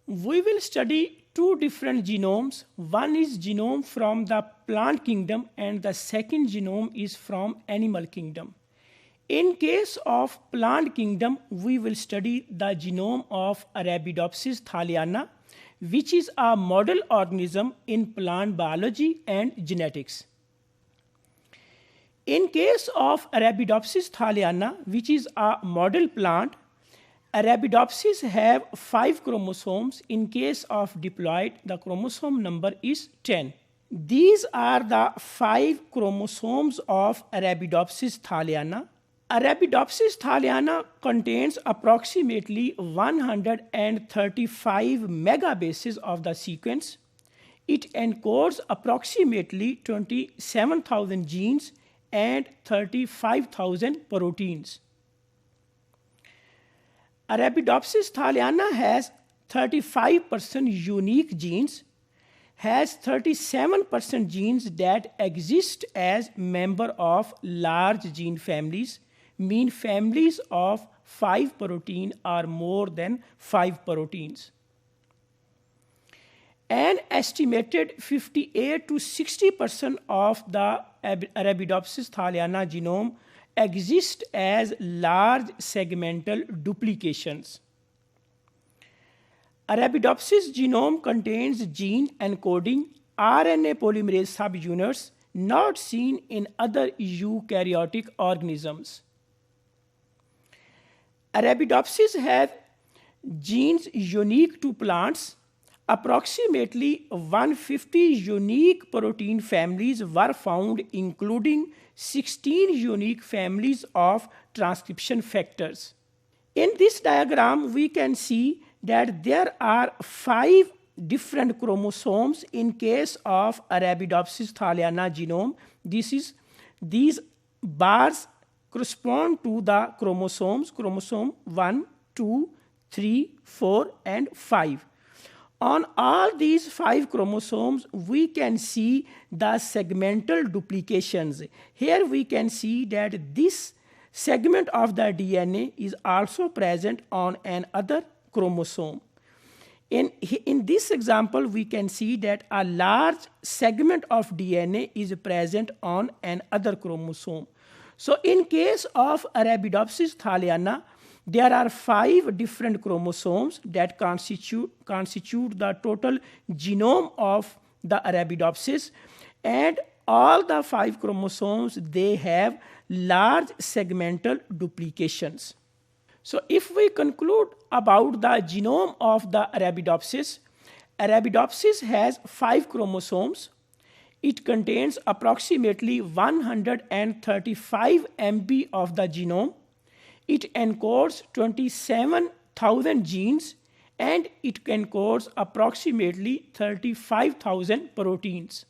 we will study two different genomes. One is genome from the plant kingdom and the second genome is from animal kingdom. In case of plant kingdom, we will study the genome of Arabidopsis thaliana, which is a model organism in plant biology and genetics. In case of Arabidopsis thaliana, which is a model plant, Arabidopsis have 5 chromosomes. In case of diploid, the chromosome number is 10. These are the 5 chromosomes of Arabidopsis thaliana. Arabidopsis thaliana contains approximately 135 megabases of the sequence. It encodes approximately 27,000 genes and 35,000 proteins. Arabidopsis thaliana has 35% unique genes, has 37% genes that exist as member of large gene families, mean families of 5 protein or more than 5 proteins. An estimated 58 to 60% of the Arabidopsis thaliana genome exist as large segmental duplications. Arabidopsis genome contains gene encoding RNA polymerase subunits not seen in other eukaryotic organisms. Arabidopsis have genes unique to plants. Approximately 150 unique protein families were found, including 16 unique families of transcription factors. In this diagram, we can see that there are 5 different chromosomes in case of Arabidopsis thaliana genome. These bars correspond to the chromosomes, chromosome 1, 2, 3, 4, and 5. On all these 5 chromosomes, we can see the segmental duplications. Here we can see that this segment of the DNA is also present on another chromosome. In this example, we can see that a large segment of DNA is present on another chromosome. So in case of Arabidopsis thaliana, there are 5 different chromosomes that constitute the total genome of the Arabidopsis, and all the 5 chromosomes, they have large segmental duplications. So if we conclude about the genome of the Arabidopsis, Arabidopsis has 5 chromosomes. It contains approximately 135 MB of the genome. It encodes 27,000 genes and it encodes approximately 35,000 proteins.